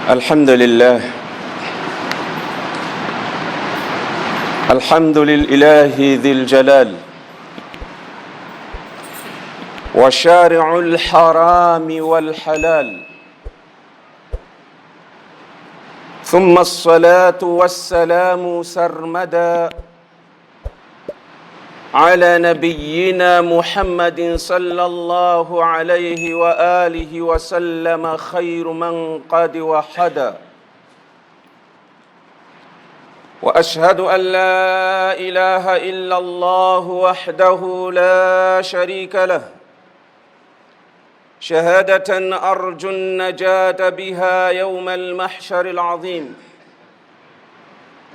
الحمد لله الحمد لله ذي الجلال وشارع الحرام والحلال، ثم الصلاة والسلام سرمدا على نبينا محمد صلى الله عليه وآله وسلم خير من قد وحدا. وأشهد أن لا إله إلا الله وحده لا شريك له، شهادة أرجو النجاة بها يوم المحشر العظيم.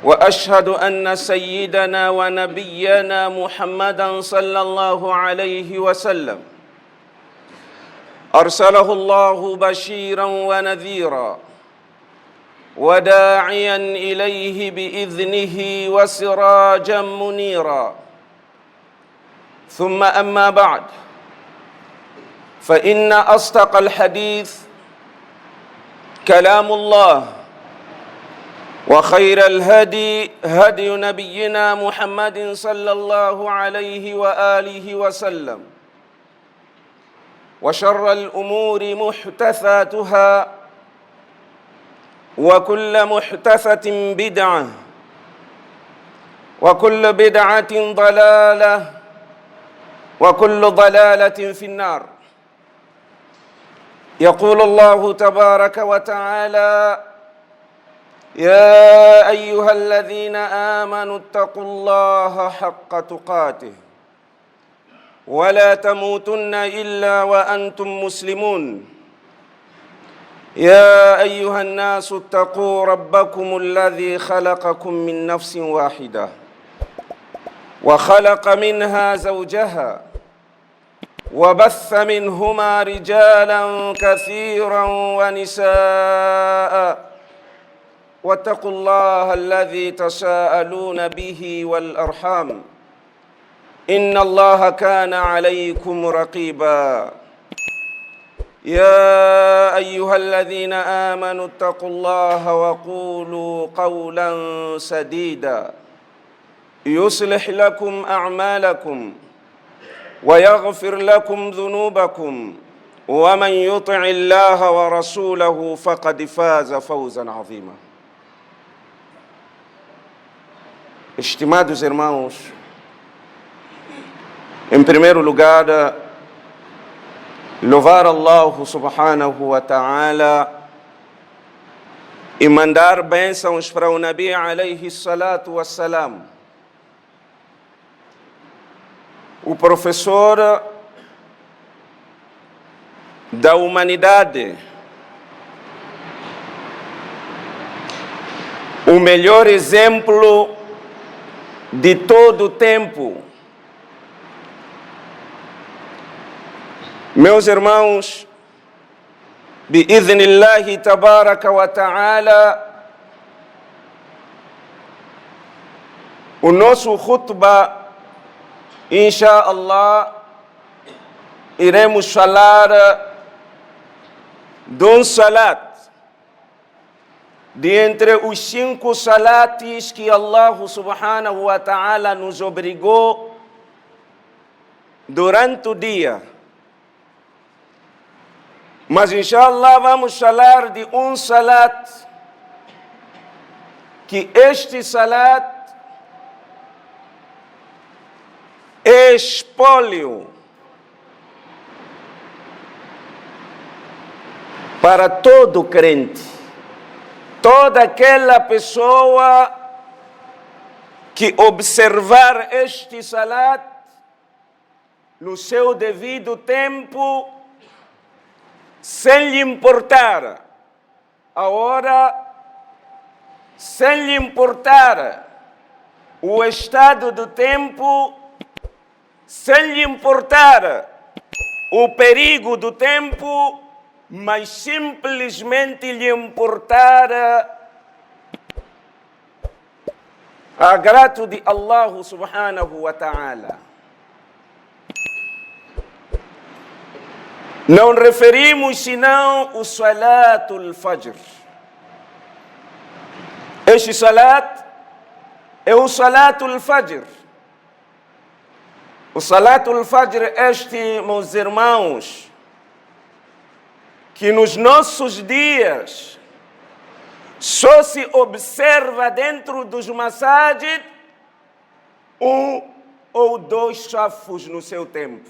وأشهد أن سيدنا ونبينا محمدًا صلى الله عليه وسلم أرسله الله بشيرًا ونذيرًا وداعيًا إليه بإذنه وسراجًا منيرًا. ثم أما بعد، فإن أصدق الحديث كلام الله، وخير الهدي هدي نبينا محمد صلى الله عليه وآله وسلم، وشر الأمور محدثاتها، وكل محدثة بدعة، وكل بدعة ضلالة، وكل ضلالة في النار. يقول الله تبارك وتعالى: يا أيها الذين آمنوا اتقوا الله حق تقاته ولا تموتن إلا وأنتم مسلمون. يا أيها الناس اتقوا ربكم الذي خلقكم من نفس واحدة وخلق منها زوجها وبث منهما رجالا كثيرا ونساء، واتقوا الله الذي تساءلون به والأرحام، إن الله كان عليكم رقيبا. يا أيها الذين آمنوا اتقوا الله وقولوا قولا سديدا يصلح لكم أعمالكم ويغفر لكم ذنوبكم، ومن يطع الله ورسوله فقد فاز فوزا عظيما. Estimados irmãos, em primeiro lugar, louvar Allah subhanahu wa ta'ala e mandar bênçãos para o Nabi alayhi salatu wassalam, o professor da humanidade, o melhor exemplo de todo o tempo. Meus irmãos, bi'idhnillahi tabaraka wa ta'ala, o nosso khutbah, inshallah, iremos falar de um salat, de entre os 5 salates que Allah subhanahu wa ta'ala nos obrigou durante o dia. Mas inshallah vamos falar de um salat, que este salat é espólio para todo crente. Toda aquela pessoa que observar este salat no seu devido tempo, sem lhe importar a hora, sem lhe importar o estado do tempo, sem lhe importar o perigo do tempo, mas simplesmente lhe importar agrado de Allah subhanahu wa ta'ala. Não referimos senão o Salatul Fajr. Este salat é o Salatul Fajr. O Salatul Fajr, meus irmãos, que nos nossos dias só se observa dentro dos masajid 1 ou 2 safos no seu tempo.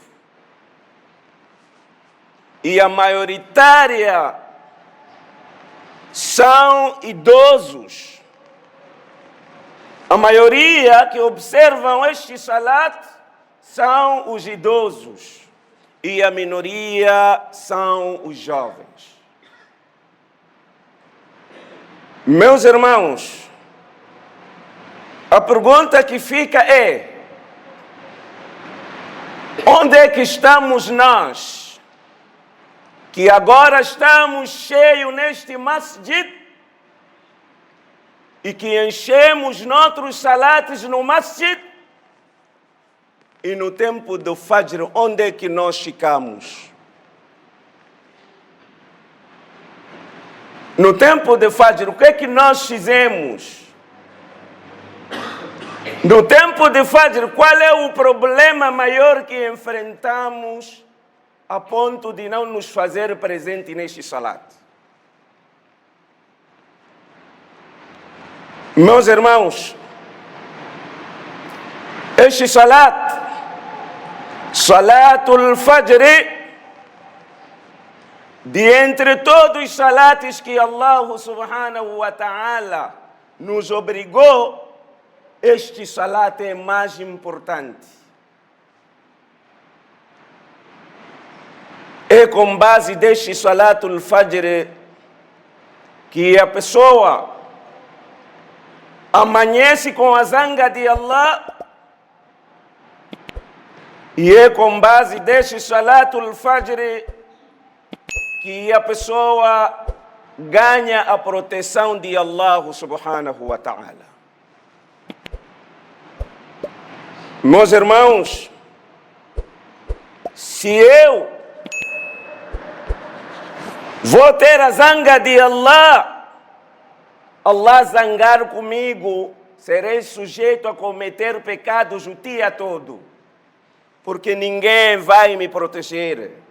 E a maioritária são idosos. A maioria que observam este salat são os idosos. E a minoria são os jovens. Meus irmãos, a pergunta que fica é: onde é que estamos nós, que agora estamos cheios neste masjid e que enchemos nossos salates no masjid, e no tempo do Fajr, onde é que nós ficamos? No tempo do Fajr, o que é que nós fizemos? No tempo do Fajr, qual é o problema maior que enfrentamos a ponto de não nos fazer presente neste salat? Meus irmãos, este salat, Salatul Fajr, de entre todos os salates que Allah subhanahu wa ta'ala nos obrigou, este salat é mais importante. É com base deste Salatul Fajr que a pessoa amanhece com a zanga de Allah, e é com base deste Salatul Fajr que a pessoa ganha a proteção de Allah subhanahu wa ta'ala. Meus irmãos, se eu vou ter a zanga de Allah, Allah zangar comigo, serei sujeito a cometer pecados o dia todo, porque ninguém vai me proteger.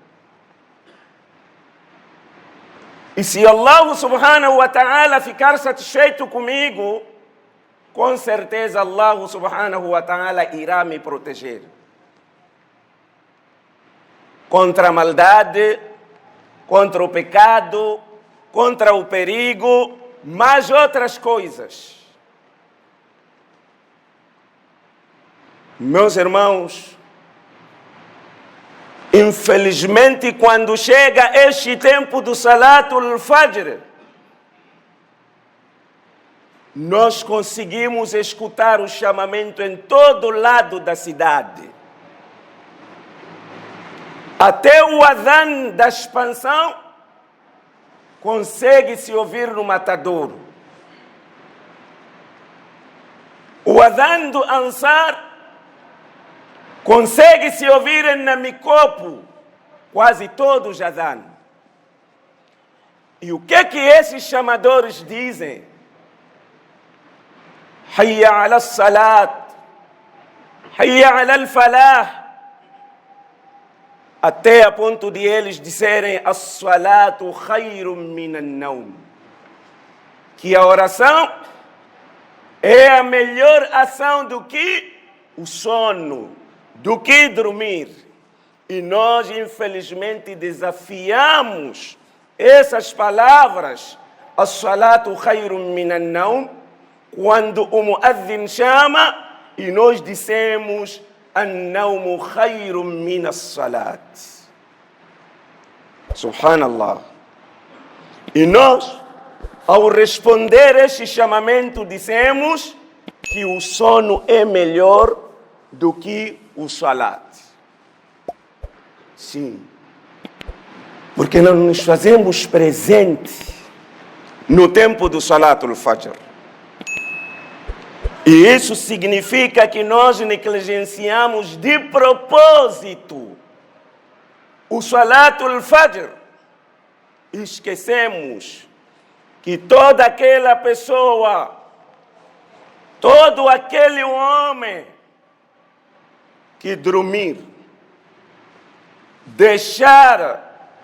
E se Allah subhanahu wa ta'ala ficar satisfeito comigo, com certeza Allah subhanahu wa ta'ala irá me proteger contra a maldade, contra o pecado, contra o perigo, mais outras coisas. Meus irmãos, infelizmente, quando chega este tempo do Salatul Fajr, nós conseguimos escutar o chamamento em todo lado da cidade. Até o adhan da expansão consegue-se ouvir no matadouro. O adhan do Ansar consegue-se ouvir em Namicopo, quase todos os adhan. E o que esses chamadores dizem? Hayya ala salat, hayya ala al-falah, até a ponto de eles disserem as-salatu khayrun min an-nawm, que a oração é a melhor ação do que o sono, do que dormir. E nós, infelizmente, desafiamos essas palavras, as-salatu khayrun min an-nawm, quando o muadhin chama e nós dissemos an-nawmu khayrun min as-salat. Subhanallah. E nós, ao responder este chamamento, dissemos que o sono é melhor do que o salat. Sim. Porque não nos fazemos presente no tempo do Salatul Fajr. E isso significa que nós negligenciamos de propósito o Salatul Fajr. Esquecemos que toda aquela pessoa, todo aquele homem que dormir, deixar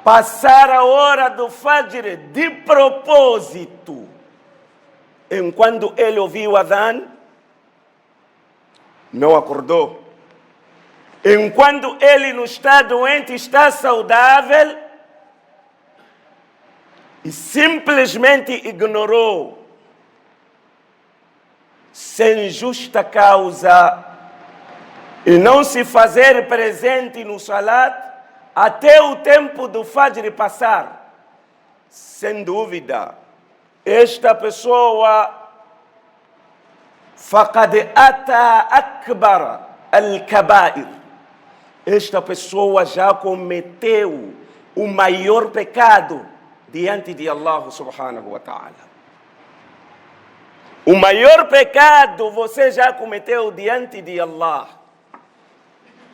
passar a hora do Fajr de propósito, enquanto ele ouviu o adhan, não acordou. Enquanto ele não está doente, está saudável, e simplesmente ignorou, sem justa causa, e não se fazer presente no salat, até o tempo do Fajr passar. Sem dúvida, esta pessoa, faqad ata akbar al-kabair, esta pessoa já cometeu o maior pecado diante de Allah subhanahu wa ta'ala. O maior pecado você já cometeu diante de Allah.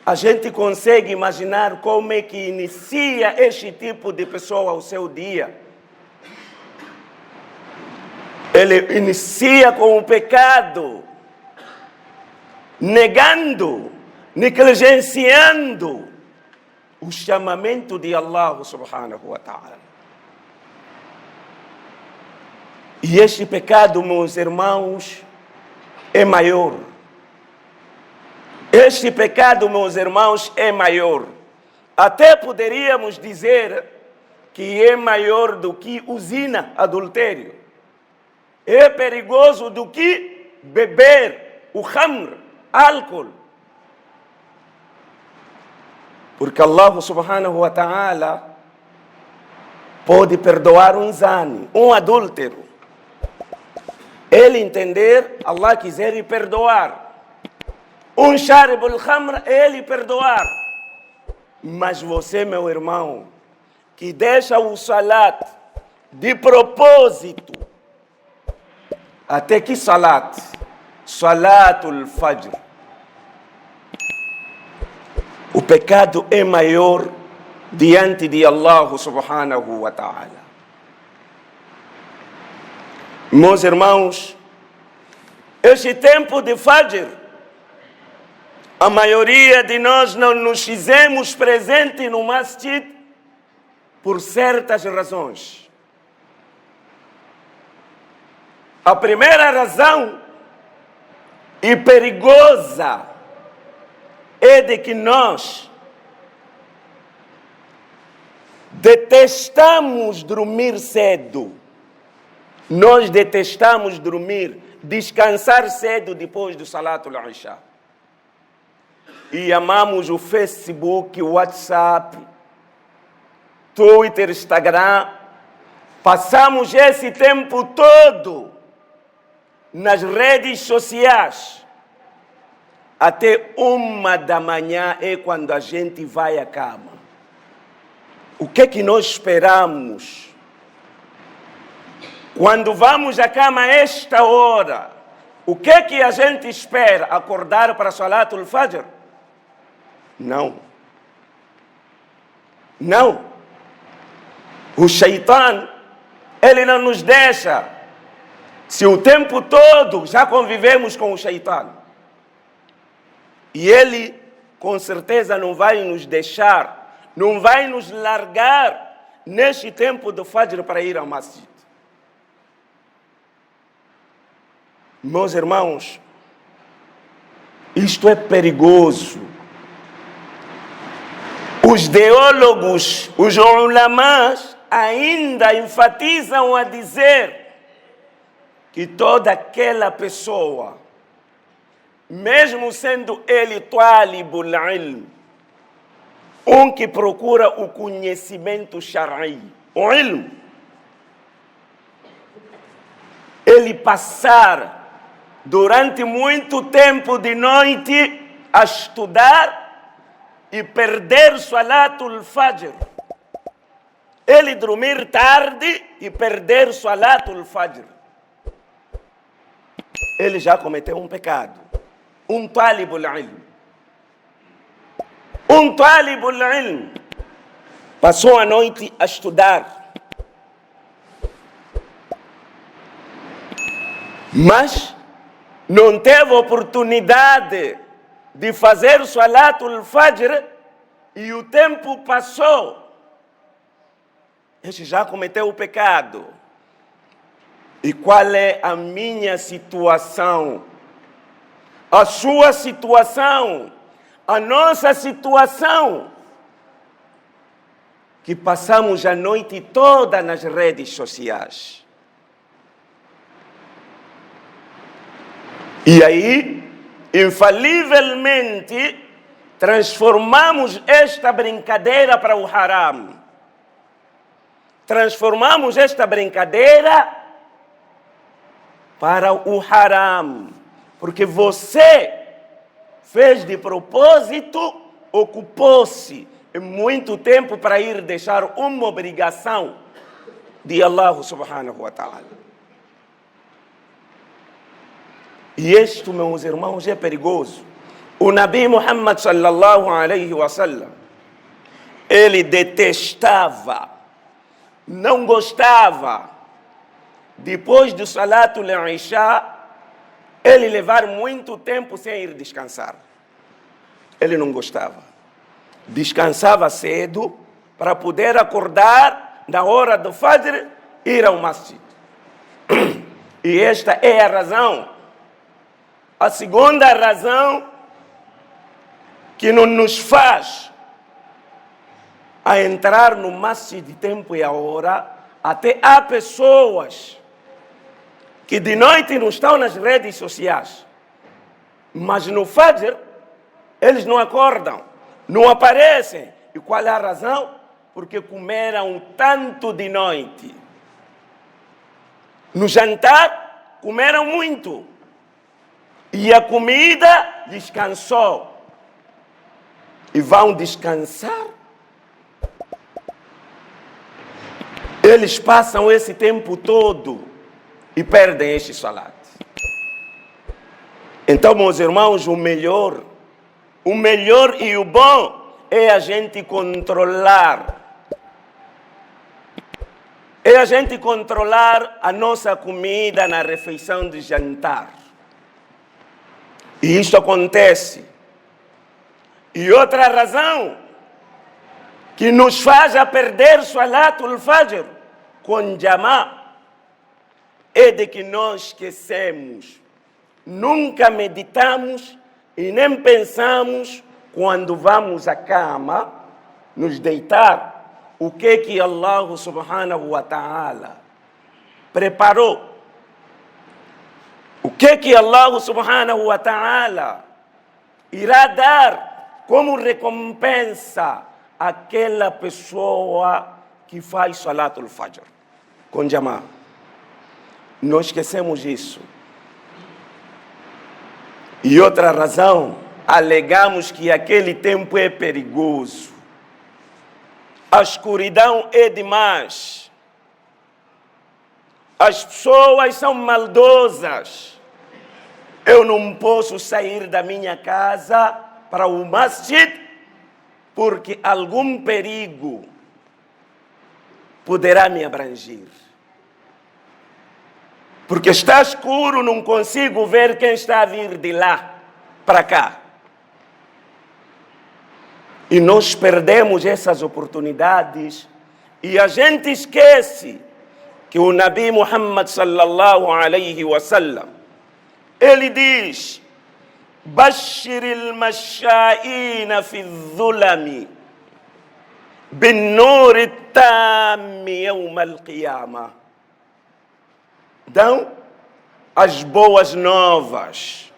A gente consegue imaginar como é que inicia este tipo de pessoa o seu dia. Ele inicia com o pecado, negando, negligenciando o chamamento de Allah subhanahu wa ta'ala. E este pecado, meus irmãos, é maior. Este pecado, meus irmãos, é maior. Até poderíamos dizer que é maior do que o zina, adultério. É perigoso do que beber o khamr, álcool. Porque Allah subhanahu wa ta'ala pode perdoar um zani, um adúltero. Ele entender, Allah quiser lhe perdoar. Um sharibul khamr, ele perdoar. Mas você, meu irmão, que deixa o salat de propósito. Até que salat? Salatul Fajr. O pecado é maior diante de Allah subhanahu wa ta'ala. Meus irmãos, este tempo de Fajr, a maioria de nós não nos fizemos presente no masjid por certas razões. A primeira razão, e perigosa, é de que nós detestamos dormir cedo. Nós detestamos dormir, descansar cedo depois do Salatul Isha. E amamos o Facebook, o WhatsApp, Twitter, Instagram. Passamos esse tempo todo nas redes sociais. Até 1 da manhã é quando a gente vai à cama. O que é que nós esperamos? Quando vamos à cama a esta hora, o que é que a gente espera? Acordar para Salatul Fajr? Não. Não. O Shaitan, ele não nos deixa. Se o tempo todo já convivemos com o Shaitan, e ele com certeza não vai nos deixar, não vai nos largar neste tempo do Fajr para ir ao masjid. Meus irmãos, isto é perigoso. Os teólogos, os ulamás, ainda enfatizam a dizer que toda aquela pessoa, mesmo sendo ele talibul ilm, que procura o conhecimento shar'i, o ilm, ele passar durante muito tempo de noite a estudar e perder Salatul Fajr. Ele dormir tarde e perder Salatul Fajr. ele já cometeu um pecado. Um talibul ilm. Um talibul ilm passou a noite a estudar. Mas não teve oportunidade de fazer Salatul Fajr e o tempo passou. Este já cometeu o pecado. E qual é a minha situação? A sua situação? A nossa situação? Que passamos a noite toda nas redes sociais. E aí, infalivelmente, transformamos esta brincadeira para o haram. Transformamos esta brincadeira para o haram. Porque você fez de propósito, ocupou-se muito tempo para ir deixar uma obrigação de Allah subhanahu wa ta'ala. E isto, meus irmãos, é perigoso. O Nabi Muhammad sallallahu alaihi wa sallam, ele detestava, não gostava, depois do Salatul Isha, ele levar muito tempo sem ir descansar. Ele não gostava. Descansava cedo para poder acordar na hora do Fajr e ir ao masjid. E esta é a razão. A segunda razão que não nos faz a entrar no masjid de tempo e a hora, até há pessoas que de noite não estão nas redes sociais, mas no Fajr eles não acordam, não aparecem. E qual é a razão? Porque comeram tanto de noite. No jantar, comeram muito. E a comida descansou. E vão descansar. Eles passam esse tempo todo e perdem este salat. Então, meus irmãos, o melhor e o bom é a gente controlar. É a gente controlar a nossa comida na refeição de jantar. E isso acontece. E outra razão que nos faz a perder Salatul Fajr com Jamá é de que nós esquecemos, nunca meditamos e nem pensamos quando vamos à cama, nos deitar, o que Allah subhanahu wa ta'ala preparou. O que Allah subhanahu wa ta'ala irá dar como recompensa àquela pessoa que faz Salatul Fajr com Jamá. Nós esquecemos isso. E outra razão, alegamos que aquele tempo é perigoso. A escuridão é demais. As pessoas são maldosas. Eu não posso sair da minha casa para o masjid porque algum perigo poderá me abranger. Porque está escuro, não consigo ver quem está a vir de lá para cá. E nós perdemos essas oportunidades e a gente esquece que o Nabi Muhammad sallallahu alaihi wa sallam, ele diz: Bashiril masha'ina fi dhulami bin nur tam yawm al-qiyamah. Dão as boas novas.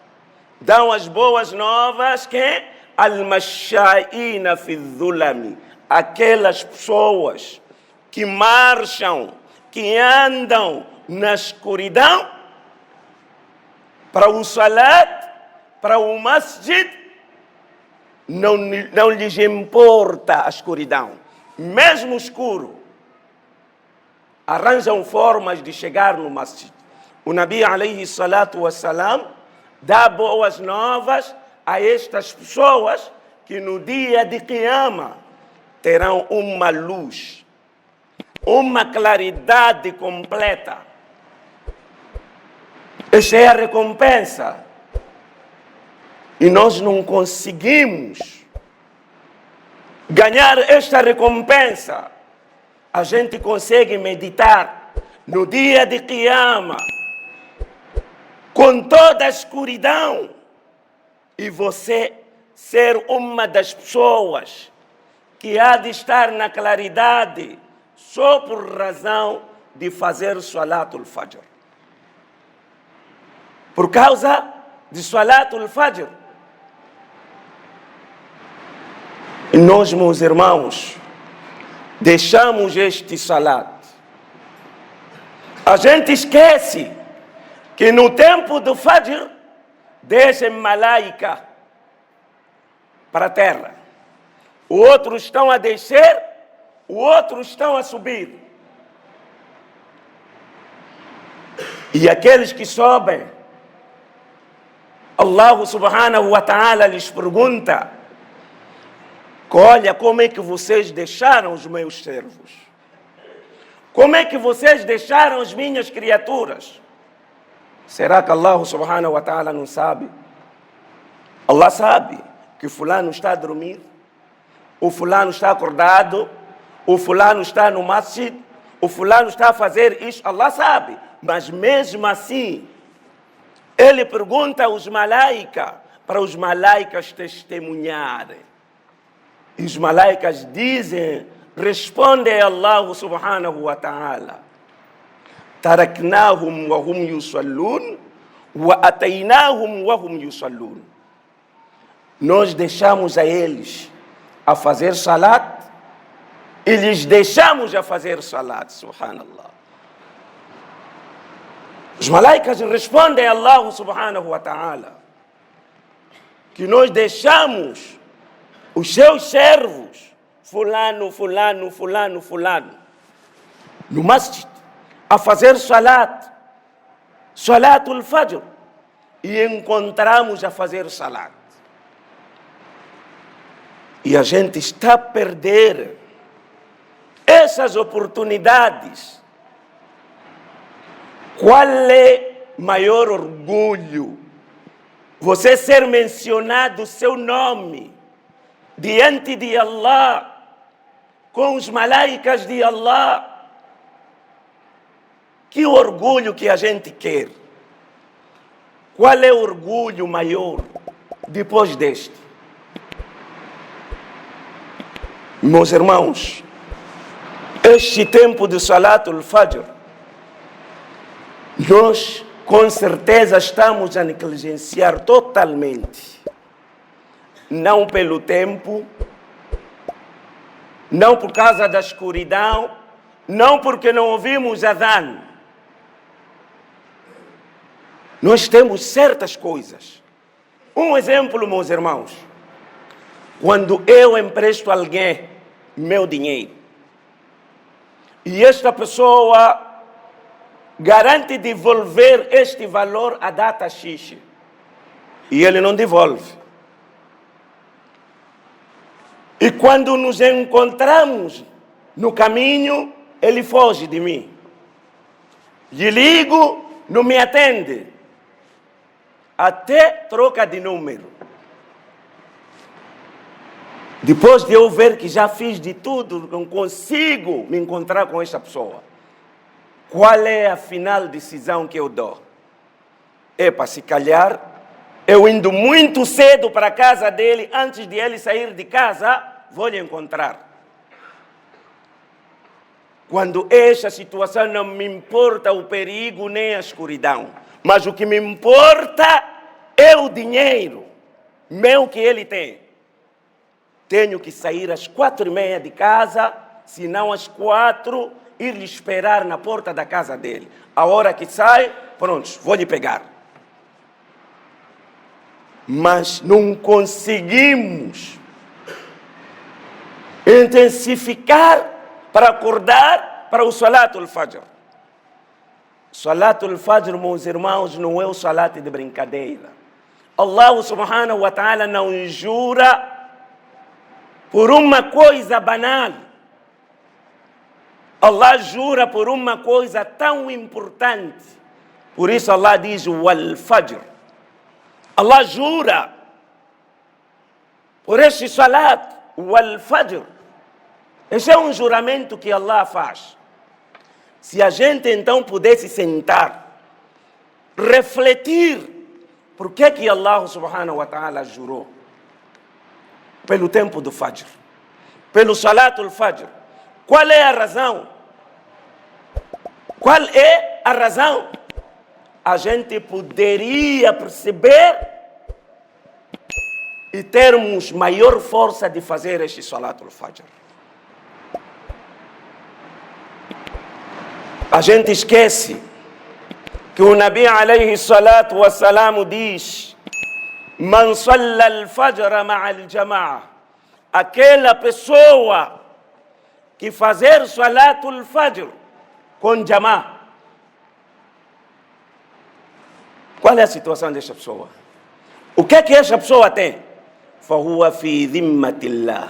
Dão as boas novas que al-masha'ina fi dhulami, aquelas pessoas que marcham, que andam na escuridão, para o salat, para o masjid, não lhes importa a escuridão. Mesmo escuro, arranjam formas de chegar no masjid. o Nabi alayhi salatu wassalam dá boas novas a estas pessoas que no dia de Qiyama terão uma luz, uma claridade completa. Esta é a recompensa. E nós não conseguimos ganhar esta recompensa. A gente consegue meditar no dia de Qiyama com toda a escuridão e você ser uma das pessoas que há de estar na claridade só por razão de fazer Salatul Fajr. Por causa de Salatul Fajr. E nós, meus irmãos, deixamos este salat. A gente esquece que no tempo do Fajr descem malaika para a terra. Outros estão a descer, outros estão a subir. E aqueles que sobem, Allah subhanahu wa ta'ala lhes pergunta: olha, como é que vocês deixaram os meus servos? Como é que vocês deixaram as minhas criaturas? Será que Allah subhanahu wa ta'ala não sabe? Allah sabe que fulano está a dormir, o fulano está acordado, o fulano está no masjid, o fulano está a fazer isso. Allah sabe, mas mesmo assim, ele pergunta aos malaika, para os malaikas testemunharem. E os malaikas dizem, respondem a Allah subhanahu wa ta'ala: taraknahum wa hum yusallun wa ataynahum wa hum yusallun. Nós deixamos a eles a fazer salat e lhes deixamos a fazer salat, subhanallah. Os malaikas respondem a Allah subhanahu wa ta'ala que nós deixamos os seus servos, fulano, fulano, fulano, fulano, no masjid, a fazer salat, Salatul Fajr, e encontramos a fazer salat. E a gente está a perder essas oportunidades. Qual é maior orgulho? Você ser mencionado o seu nome diante de Allah, com os malaikas de Allah. Que orgulho que a gente quer? Qual é o orgulho maior depois deste? Meus irmãos, este tempo de Salatul Fajr, nós com certeza estamos a negligenciar totalmente. Não pelo tempo, não por causa da escuridão, não porque não ouvimos adhan. Nós temos certas coisas. Um exemplo, meus irmãos. Quando eu empresto a alguém meu dinheiro e esta pessoa garante devolver este valor à data X e ele não devolve. E quando nos encontramos no caminho, ele foge de mim. Lhe ligo, não me atende. Até troca de número. Depois de eu ver que já fiz de tudo, não consigo me encontrar com esta pessoa. Qual é a final decisão que eu dou? Para se calhar, eu indo muito cedo para a casa dele, antes de ele sair de casa, vou lhe encontrar. Quando esta situação não me importa o perigo nem a escuridão, mas o que me importa é o dinheiro meu que ele tem. Tenho que sair às 4:30 de casa, se não às 4, ir lhe esperar na porta da casa dele. A hora que sai, pronto, vou lhe pegar. Mas não conseguimos intensificar para acordar para o Salatul Fajr. Salatul Fajr, meus irmãos, não é o salat de brincadeira. Allah subhanahu wa ta'ala não jura por uma coisa banal. Allah jura por uma coisa tão importante. Por isso Allah diz wal Fajr. Allah jura por este salat, wal Fajr. Esse é um juramento que Allah faz. Se a gente então pudesse sentar, refletir, por que Allah subhanahu wa ta'ala jurou? Pelo tempo do Fajr, pelo Salatul Fajr. Qual é a razão? Qual é a razão? A gente poderia perceber e termos maior força de fazer este Salatul Fajr. A gente esquece que o Nabi alayhi salatu wassalam diz: Man salla al-fajr ma'a al-jama'a. Aquela pessoa que fazer salatul fajr com jama'a. Qual é a situação desta pessoa? O que é que esta pessoa tem? فهو في ذمة الله.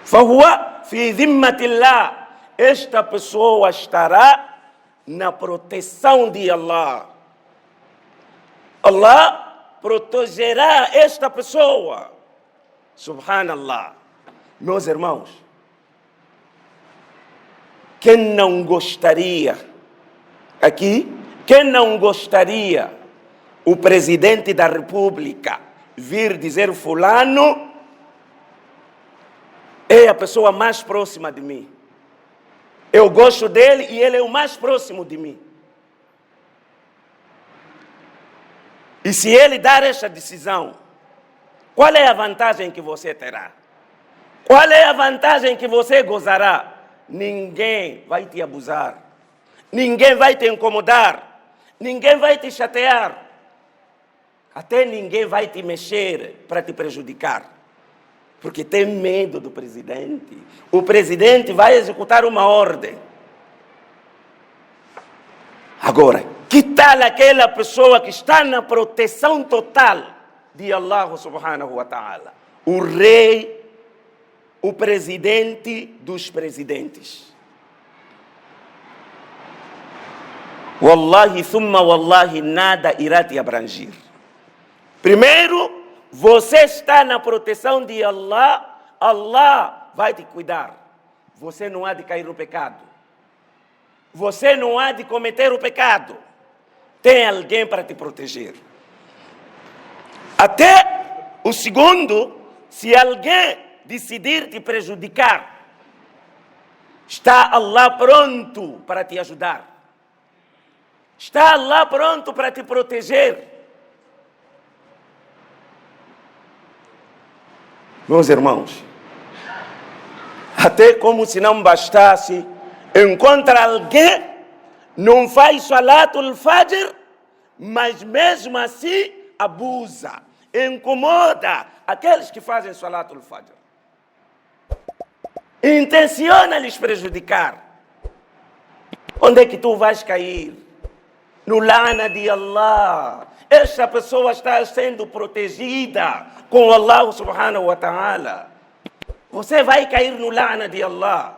فهو في ذمة الله. Esta pessoa estará na proteção de Allah. Allah protegerá esta pessoa. Subhanallah. Meus irmãos, quem não gostaria, aqui, quem não gostaria o presidente da República vir dizer fulano é a pessoa mais próxima de mim. Eu gosto dele e ele é o mais próximo de mim. E se ele dar esta decisão, qual é a vantagem que você terá? Qual é a vantagem que você gozará? Ninguém vai te abusar. Ninguém vai te incomodar. Ninguém vai te chatear. Até ninguém vai te mexer para te prejudicar. Porque tem medo do presidente. O presidente vai executar uma ordem. Agora, que tal aquela pessoa que está na proteção total de Allah subhanahu wa ta'ala? O rei, o presidente dos presidentes. Wallahi, thumma wallahi, nada irá te abranger. Primeiro, você está na proteção de Allah, Allah vai te cuidar. Você não há de cair no pecado. Você não há de cometer o pecado. Tem alguém para te proteger. Até o segundo, se alguém decidir te prejudicar, está Allah pronto para te ajudar. Está Allah pronto para te proteger. Meus irmãos, até como se não bastasse, encontra alguém, não faz salatul fajr, mas mesmo assim abusa, incomoda aqueles que fazem salatul fajr. Intenciona lhes prejudicar. Onde é que tu vais cair? No lana de Allah. Esta pessoa está sendo protegida com Allah subhanahu wa ta'ala. Você vai cair no lana de Allah.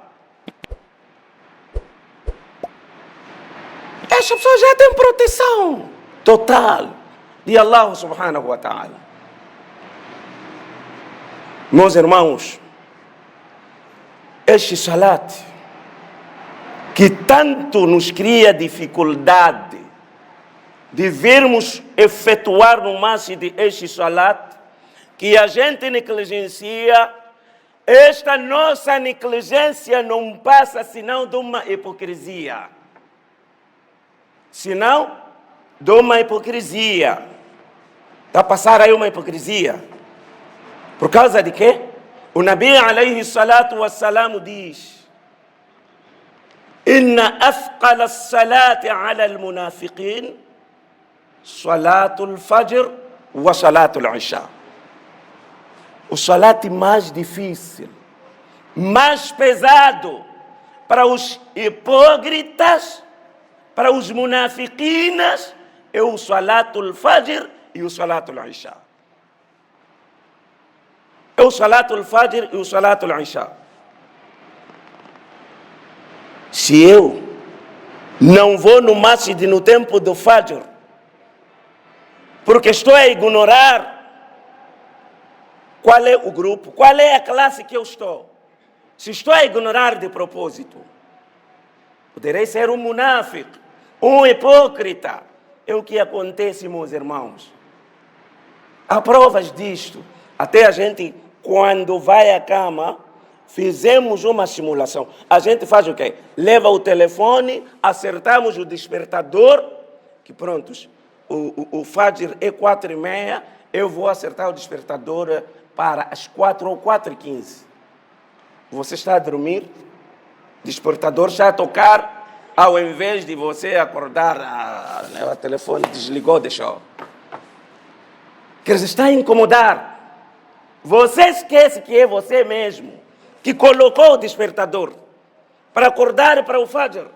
Esta pessoa já tem proteção total de Allah subhanahu wa ta'ala. Meus irmãos, este salat que tanto nos cria dificuldade de virmos efetuar no masjid este salat, que a gente negligencia, esta nossa negligência não passa senão de uma hipocrisia. Senão de uma hipocrisia. Está a passar aí uma hipocrisia. Por causa de quê? O Nabi alayhi salatu wassalam diz: Inna afqala as-salati ala al-munafiqin salatul fajr wa salatul isha. O salat mais difícil, mais pesado para os hipócritas para os munafiquinas é o Salatul Fajr e o Salatul Isha. É o Salatul Fajr e o Salatul Isha. Se eu não vou no masjid no tempo do Fajr, porque estou a ignorar qual é o grupo, qual é a classe que eu estou. Se estou a ignorar de propósito, poderei ser um munáfico, um hipócrita. É o que acontece, meus irmãos. Há provas disto. Até a gente, quando vai à cama, fizemos uma simulação. A gente faz o quê? Leva o telefone, acertamos o despertador, que prontos, o Fajr é 4h30, eu vou acertar o despertador para as 4 ou 4h15. Você está a dormir, o despertador está a tocar, ao invés de você acordar, o telefone desligou, deixou. Quer dizer, está a incomodar. Você esquece que é você mesmo que colocou o despertador para acordar para o Fajr.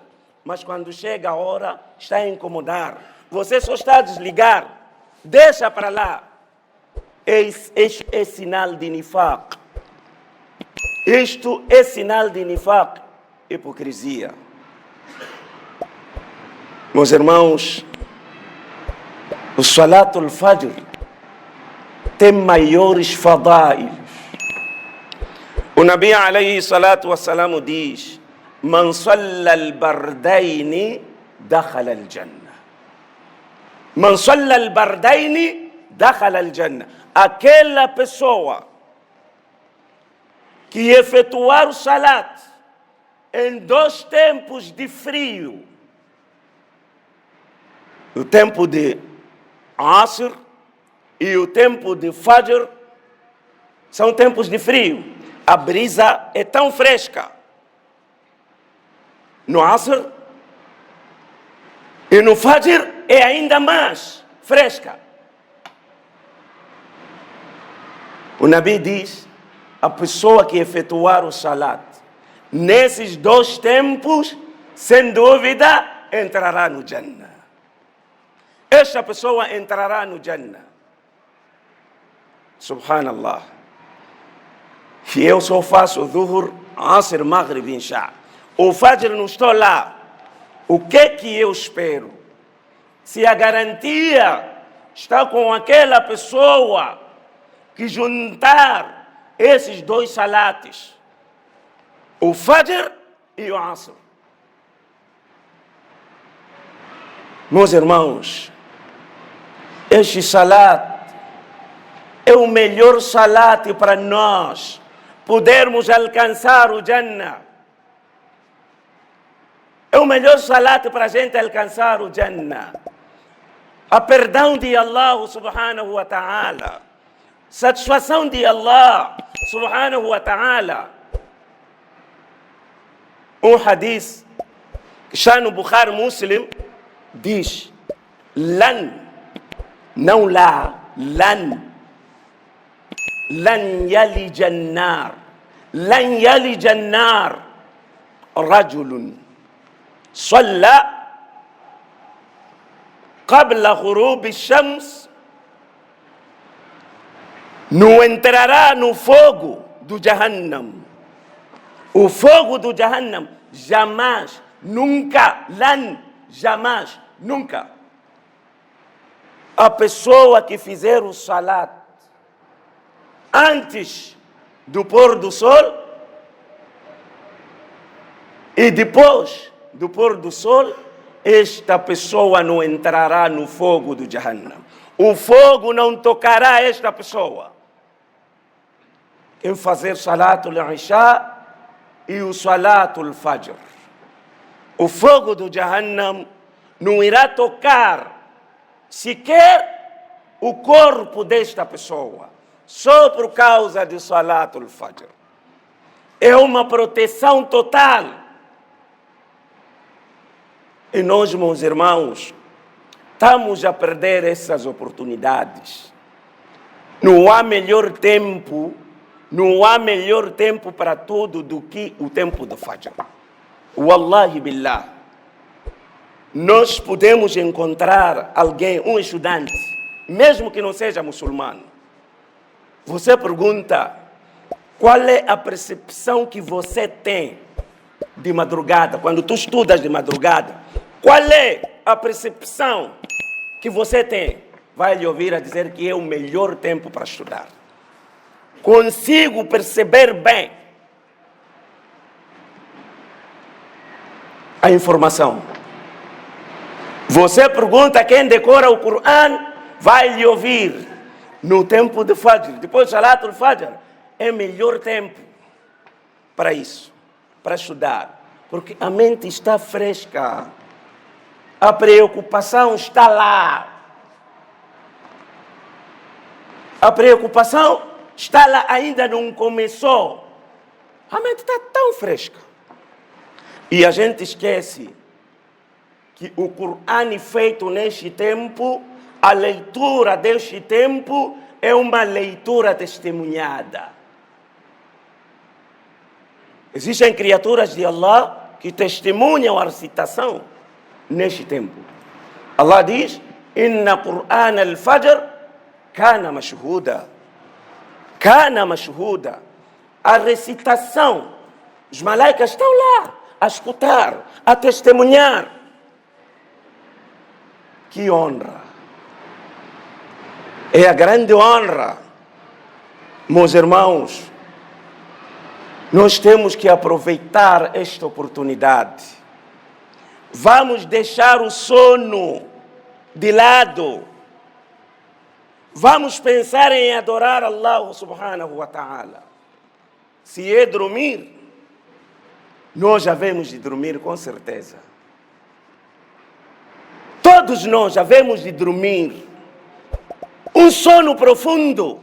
Mas quando chega a hora, está a incomodar. Você só está a desligar. Deixa para lá. Este é sinal de nifaq. Isto é sinal de nifaq, hipocrisia. Meus irmãos, o Salatul Fajr tem maiores fadailos. O Nabi alayhi salatu wassalam diz: Man salla al-bardaini dakhala al-jannah. Man salla al-bardaini dakhala al-jannah. Aquela pessoa que efetuar o salat em 2 tempos de frio, o tempo de Asr e o tempo de Fajr, são tempos de frio. A brisa é tão fresca no Asr e no Fajr é ainda mais fresca. O Nabi diz: a pessoa que efetuar o salat nesses 2 tempos, sem dúvida, entrará no Jannah. Esta pessoa entrará no Jannah. Subhanallah. E eu só faço Dhuhr, Asr, Maghrib, Isha. O Fajr não estou lá. O que eu espero? Se a garantia está com aquela pessoa que juntar esses 2 salates, o Fajr e o Asr. Meus irmãos, este salat é o melhor salat para nós podermos alcançar o Jannah. É o melhor salat para a gente alcançar o Jannah. A perdão de Allah subhanahu wa ta'ala. Satisfação de Allah subhanahu wa ta'ala. Um hadith que está no Bukhari Muslim diz: Lan, não lá, lan يلج النار لن يلج النار رجل صلى قبل غروب الشمس. Não entrará no fogo do Jahannam. O fogo do Jahannam jamais, nunca, lan, jamais, nunca. A pessoa que fizer o salat antes do pôr do sol e depois do pôr do sol, esta pessoa não entrará no fogo do Jahannam. O fogo não tocará esta pessoa. Em fazer Salatul Isha e o Salatul Fajr, o fogo do Jahannam não irá tocar sequer o corpo desta pessoa, só por causa de Salatul Fajr. É uma proteção total. E nós, meus irmãos, estamos a perder essas oportunidades. Não há melhor tempo para tudo do que o tempo do Fajr. Wallahi billah. nós podemos encontrar alguém, um estudante, mesmo que não seja muçulmano. Você pergunta, qual é a percepção que você tem de madrugada, quando tu estudas de madrugada? Qual é a percepção que você tem? Vai lhe ouvir a dizer que é o melhor tempo para estudar. Consigo perceber bem a informação. Você pergunta quem decora o Corão, vai lhe ouvir no tempo de Fajr, depois do Salat al-Fajr, é o melhor tempo para isso, para estudar, porque a mente está fresca, a preocupação está lá. A preocupação está lá, ainda não começou. A mente está tão fresca. E a gente esquece que o Corão feito neste tempo, a leitura deste tempo é uma leitura testemunhada. Existem criaturas de Allah que testemunham a recitação neste tempo. Allah diz, Inna Qur'an al-Fajr kana mashhuda. Kana mashhuda. A recitação, os malaicas estão lá a escutar, a testemunhar. Que honra! É a grande honra, meus irmãos. Nós temos que aproveitar esta oportunidade. Vamos deixar o sono de lado. Vamos pensar em adorar Allah subhanahu wa ta'ala. Se é dormir, nós já vemos de dormir com certeza. Todos nós já vemos de dormir. Um sono profundo.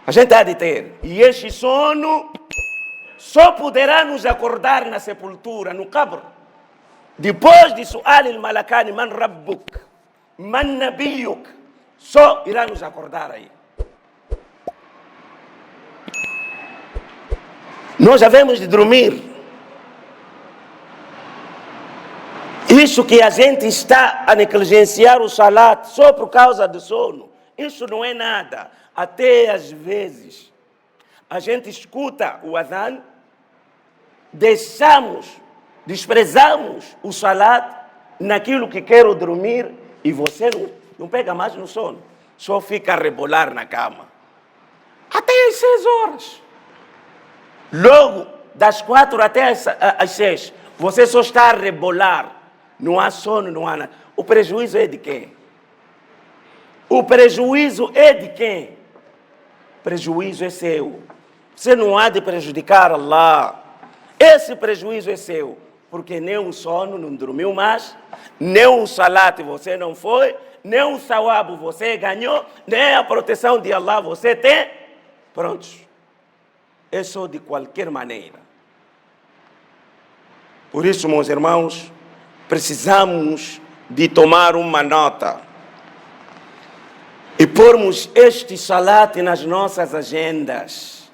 A gente há de ter. E este sono só poderá nos acordar na sepultura, no qabr. Depois de su'al al-malakani, man rabbuk, man nabiyuk, só irá nos acordar aí. Nós já vemos de dormir. Isso que a gente está a negligenciar o salat só por causa do sono, isso não é nada. Até às vezes a gente escuta o adhan, desprezamos o salat naquilo que quero dormir e você não pega mais no sono, só fica a rebolar na cama. Até às 6 horas. Logo, das 4 até às 6, você só está a rebolar. Não há sono, não há nada. O prejuízo é de quem? O prejuízo é de quem? O prejuízo é seu. Você não há de prejudicar Allah. Esse prejuízo é seu. Porque nem o sono não dormiu mais, nem o salat você não foi, nem o sawab você ganhou, nem a proteção de Allah você tem. Pronto. É só de qualquer maneira. Por isso, meus irmãos, precisamos de tomar uma nota e pormos este salat nas nossas agendas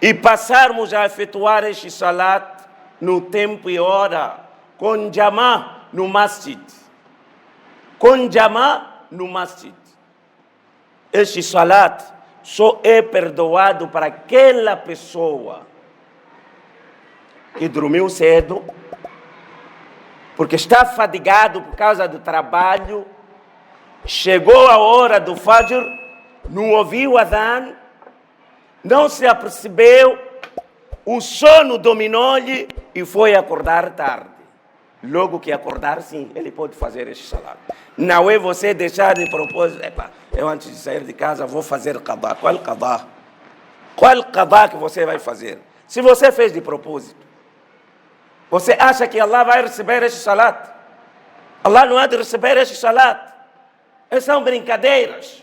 e passarmos a efetuar este salat no tempo e hora, com jamá no masjid. Com jamá no masjid. Este salat só é perdoado para aquela pessoa que dormiu cedo, porque está fadigado por causa do trabalho, chegou a hora do Fajr, não ouviu o adhan, não se apercebeu, o sono dominou-lhe e foi acordar tarde. Logo que acordar, sim, ele pode fazer este salat. Não é você deixar de propósito, eu antes de sair de casa vou fazer qadá. Qual qadá? Qual qadá que você vai fazer? Se você fez de propósito, você acha que Allah vai receber este salat? Allah não há de receber este salat. Essas são brincadeiras.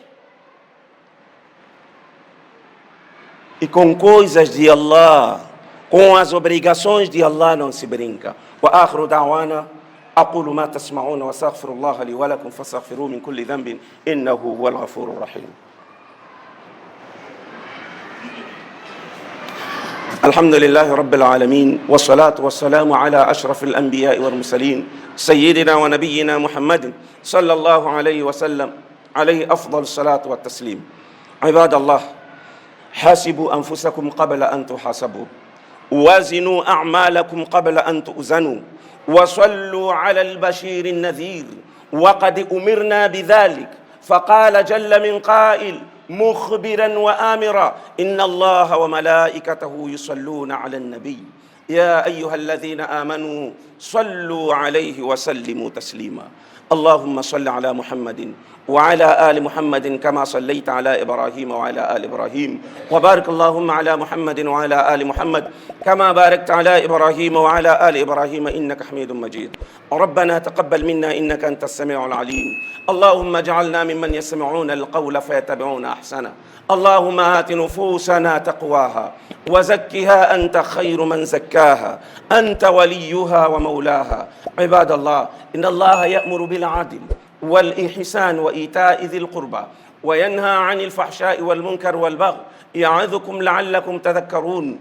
E com coisas de Allah, com as obrigações de Allah não se brinca. Wa akhiru da'wana aqulu ma tasma'una wa astaghfirullah li wa lakum fastaghfiruhu min kulli dhanbin innahu huwal ghafurur rahim. الحمد لله رب العالمين، والصلاة والسلام على أشرف الأنبياء والمرسلين سيدنا ونبينا محمد صلى الله عليه وسلم، عليه أفضل الصلاة والتسليم. عباد الله، حاسبوا أنفسكم قبل أن تحاسبوا، وزنوا أعمالكم قبل أن تؤزنوا، وصلوا على البشير النذير، وقد أمرنا بذلك. فقال جل من قائل مخبرا وآمرا: إن الله وملائكته يصلون على النبي يا أيها الذين آمنوا صلوا عليه وسلموا تسليما. اللهم صل على محمد وعلى آل محمد كما صليت على إبراهيم وعلى آل إبراهيم، وبارك اللهم على محمد وعلى آل محمد كما باركت على إبراهيم وعلى آل إبراهيم إنك حميد مجيد. ربنا تقبل منا إنك أنت السميع العليم. اللهم اجعلنا ممن يستمعون القول فيتبعون أحسنه. اللهم آت نفوسنا تقواها وزكها أنت خير من زكاها، أنت وليها ومولاها. عباد الله، إن الله يأمر بالعدل والإحسان وإيتاء ذي القربى، وينهى عن الفحشاء والمنكر والبغي، يعظكم لعلكم تذكرون.